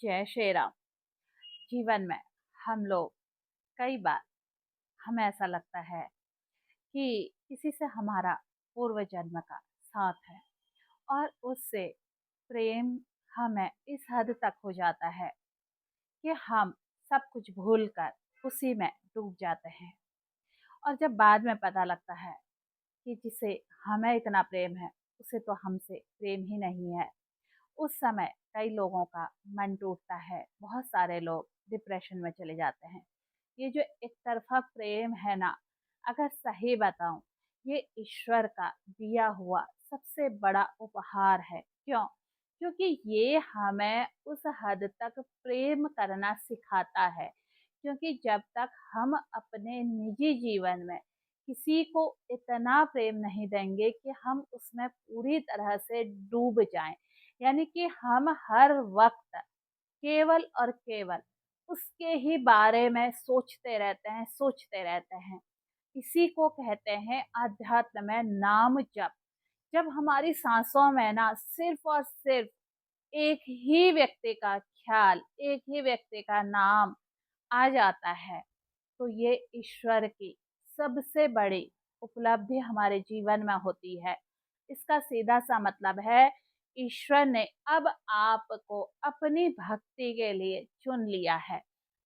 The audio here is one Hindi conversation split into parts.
जय श्री राम। जीवन में हम लोग कई बार हमें ऐसा लगता है कि किसी से हमारा पूर्व जन्म का साथ है और उससे प्रेम हमें इस हद तक हो जाता है कि हम सब कुछ भूलकर उसी में डूब जाते हैं। और जब बाद में पता लगता है कि जिसे हमें इतना प्रेम है उसे तो हमसे प्रेम ही नहीं है, उस समय कई लोगों का मन टूटता है। बहुत सारे लोग डिप्रेशन में चले जाते हैं। ये जो एक तरफा प्रेम है ना, अगर सही बताऊं, ये ईश्वर का दिया हुआ सबसे बड़ा उपहार है। क्यों? क्योंकि ये हमें उस हद तक प्रेम करना सिखाता है। क्योंकि जब तक हम अपने निजी जीवन में किसी को इतना प्रेम नहीं देंगे कि हम उसमें पूरी तरह से डूब जाएं, यानी कि हम हर वक्त केवल और केवल उसके ही बारे में सोचते रहते हैं। इसी को कहते हैं आध्यात्म में नाम जप। जब हमारी सांसों में ना सिर्फ और सिर्फ एक ही व्यक्ति का ख्याल, एक ही व्यक्ति का नाम आ जाता है, तो ये ईश्वर की सबसे बड़ी उपलब्धि हमारे जीवन में होती है। इसका सीधा सा मतलब है, ईश्वर ने अब आपको अपनी भक्ति के लिए चुन लिया है।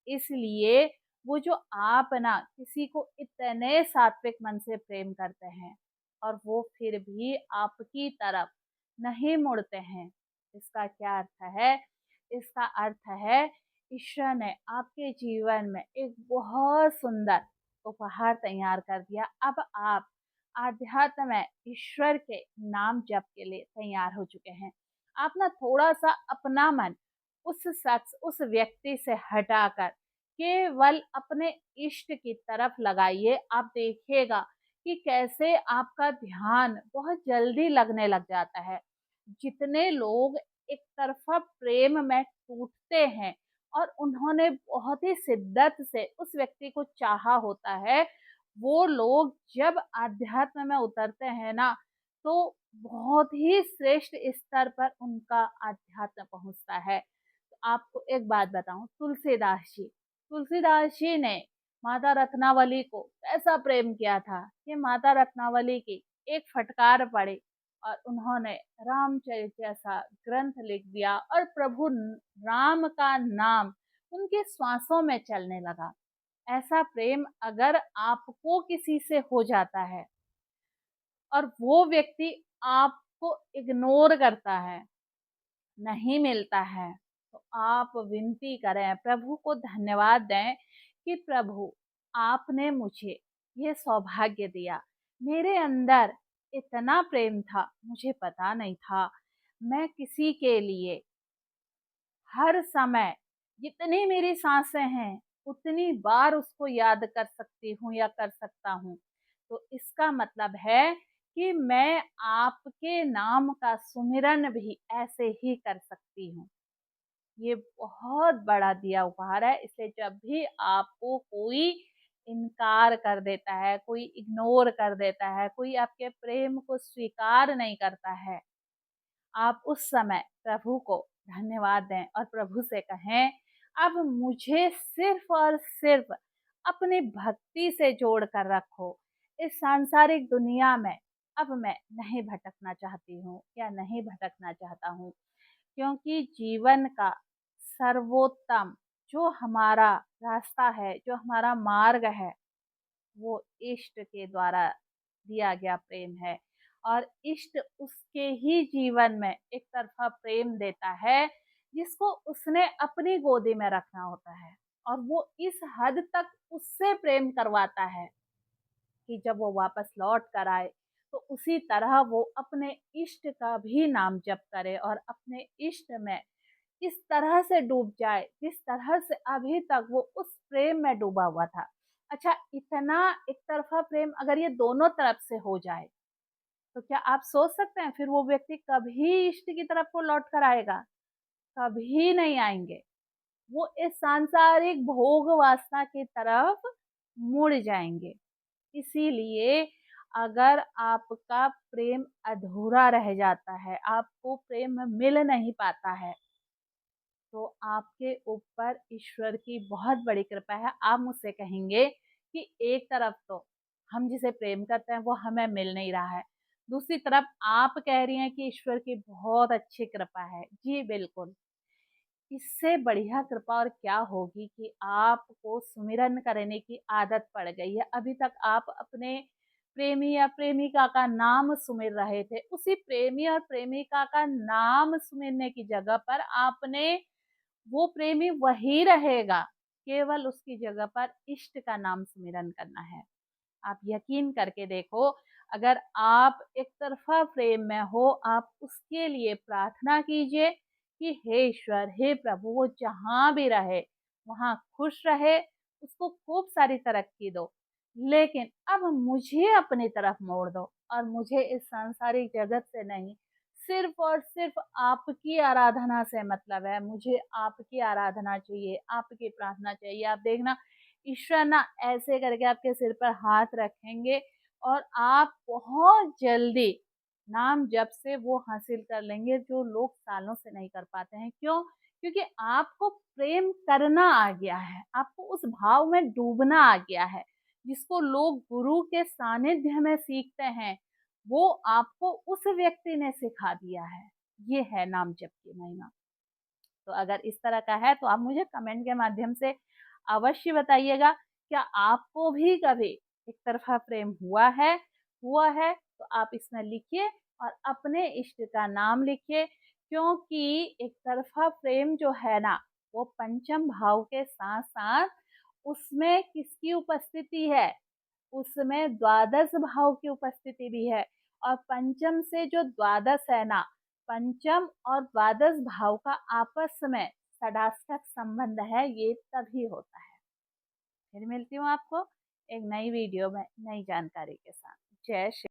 इसलिए वो जो आप ना किसी को इतने सात्विक मन से प्रेम करते हैं और वो फिर भी आपकी तरफ नहीं मुड़ते हैं, इसका क्या अर्थ है? इसका अर्थ है ईश्वर ने आपके जीवन में एक बहुत सुंदर उपहार तैयार कर दिया। अब आप आध्यात्म में ईश्वर के नाम जप के लिए तैयार हो चुके हैं। आप ना थोड़ा सा अपना मन उस व्यक्ति से हटाकर केवल अपने इष्ट की तरफ लगाइए। आप देखिएगा कि कैसे आपका ध्यान बहुत जल्दी लगने लग जाता है। जितने लोग एक तरफा प्रेम में टूटते हैं और उन्होंने बहुत ही शिद्दत से उस व्यक्ति को चाहा होता है, वो लोग जब आध्यात्म में उतरते हैं ना, तो बहुत ही श्रेष्ठ स्तर पर उनका आध्यात्म पहुंचता है। तो आपको एक बात बताऊं, तुलसीदास जी ने माता रत्नावली को ऐसा प्रेम किया था कि माता रत्नावली की एक फटकार पड़ी और उन्होंने रामचरित जैसा ग्रंथ लिख दिया और प्रभु राम का नाम उनके श्वासों में चलने लगा। ऐसा प्रेम अगर आपको किसी से हो जाता है और वो व्यक्ति आपको इग्नोर करता है, नहीं मिलता है, तो आप विनती करें, प्रभु को धन्यवाद दें कि प्रभु आपने मुझे ये सौभाग्य दिया। मेरे अंदर इतना प्रेम था, मुझे पता नहीं था। मैं किसी के लिए हर समय जितनी मेरी सांसें हैं उतनी बार उसको याद कर सकती हूँ या कर सकता हूँ। तो इसका मतलब है कि मैं आपके नाम का सुमिरन भी ऐसे ही कर सकती हूँ। ये बहुत बड़ा दिया उपहार है। इसलिए जब भी आपको कोई इनकार कर देता है, कोई इग्नोर कर देता है, कोई आपके प्रेम को स्वीकार नहीं करता है, आप उस समय प्रभु को धन्यवाद दें और प्रभु से कहें, अब मुझे सिर्फ और सिर्फ अपनी भक्ति से जोड़ कर रखो। इस सांसारिक दुनिया में अब मैं नहीं भटकना चाहती हूँ या नहीं भटकना चाहता हूँ, क्योंकि जीवन का सर्वोत्तम जो हमारा रास्ता है, जो हमारा मार्ग है, वो इष्ट के द्वारा दिया गया प्रेम है। और इष्ट उसके ही जीवन में एक तरफा प्रेम देता है जिसको उसने अपनी गोदी में रखना होता है, और वो इस हद तक उससे प्रेम करवाता है कि जब वो वापस लौट कर आए तो उसी तरह वो अपने इष्ट का भी नाम जप करे और अपने इष्ट में इस तरह से डूब जाए जिस तरह से अभी तक वो उस प्रेम में डूबा हुआ था। अच्छा, इतना एक तरफा प्रेम अगर ये दोनों तरफ से हो जाए, तो क्या आप सोच सकते हैं फिर वो व्यक्ति कभी इष्ट की तरफ को लौट कर आएगा? कभी नहीं आएंगे। वो इस सांसारिक भोग वासना की तरफ मुड़ जाएंगे। इसीलिए अगर आपका प्रेम अधूरा रह जाता है, आपको प्रेम मिल नहीं पाता है, तो आपके ऊपर ईश्वर की बहुत बड़ी कृपा है। आप मुझसे कहेंगे कि एक तरफ तो हम जिसे प्रेम करते हैं वो हमें मिल नहीं रहा है, दूसरी तरफ आप कह रही हैं कि ईश्वर की बहुत अच्छी कृपा है। जी बिल्कुल, इससे बढ़िया कृपा और क्या होगी कि आपको सुमिरन करने की आदत पड़ गई है। अभी तक आप अपने प्रेमी या प्रेमिका का नाम सुमिर रहे थे। उसी प्रेमी और प्रेमिका का नाम सुमिरने की जगह पर आपने, वो प्रेमी वही रहेगा, केवल उसकी जगह पर इष्ट का नाम सुमिरन करना है। आप यकीन करके देखो, अगर आप एक तरफ़ा प्रेम में हो, आप उसके लिए प्रार्थना कीजिए कि हे ईश्वर, हे प्रभु, वो जहाँ भी रहे, वहाँ खुश रहे, उसको खूब सारी तरक्की दो। लेकिन अब मुझे अपनी तरफ मोड़ दो और मुझे इस सांसारिक जगत से नहीं, सिर्फ़ और सिर्फ़ आपकी आराधना से मतलब है। मुझे आपकी आराधना चाहिए, आपकी प्रार्थना चाहिए। आप देखना, ईश्वर ना ऐसे करके आपके सिर पर हाथ रखेंगे और आप बहुत जल्दी नाम जप से वो हासिल कर लेंगे जो लोग सालों से नहीं कर पाते हैं। क्यों? क्योंकि आपको प्रेम करना आ गया है, आपको उस भाव में डूबना आ गया है, जिसको लोग गुरु के सानिध्य में सीखते हैं, वो आपको उस व्यक्ति ने सिखा दिया है। ये है नाम जप की महिमा। तो अगर इस तरह का है तो आप मुझे कमेंट के माध्यम से अवश्य बताइएगा, क्या आपको भी कभी एक तरफ़ा प्रेम हुआ है? हुआ है तो आप इसमें लिखिए और अपने इष्ट का नाम लिखिए, क्योंकि एक तरफ़ा प्रेम जो है ना, वो पंचम भाव के साथ-साथ उसमें किसकी उपस्थिति है? उसमें द्वादश भाव की उपस्थिति भी है और पंचम से जो द्वादश है ना, पंचम और द्वादश भाव का आपस में षडाष्टक संबंध है, ये तभी होता है। फिर मिलती हूँ आपको एक नई वीडियो में नई जानकारी के साथ। जय श्री